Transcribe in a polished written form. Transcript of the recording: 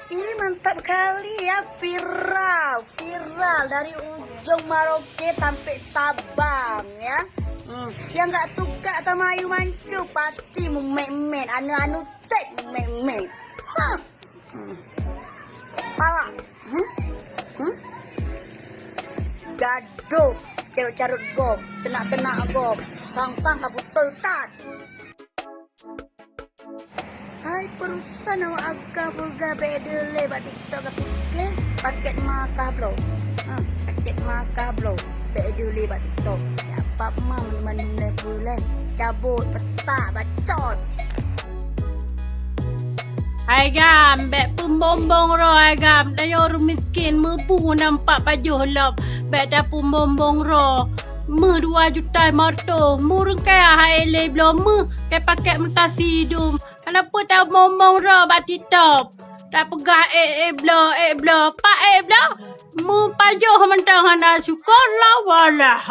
Ini mantap kali ya, viral dari ujung Merauke sampai Sabang ya. Yang nggak suka sama Ayu Mancu pasti memek-mek, anu tek memek-mek. Parah. Gaduh, carut gom, tenak gom, pang kabutul tat. Hai perusahaan nama agak bulga bedele bat TikTok ke paket maka bro. Paket maka bro. Bedele bat TikTok. Apa mah menune bulan. Cabut petak bacot. Hai gam, bek pembombong ro hai gam. Dayo orang miskin mebu nampak baju helap. Bek dah pembombong ro. 2 juta motor. Murung kaya hai le belum ke paket mutasi hidung. Kenapa tak bombong ro bati top? Tak pegah blo. Pak blo. Mu pajuh mentang hana syukur lah walah.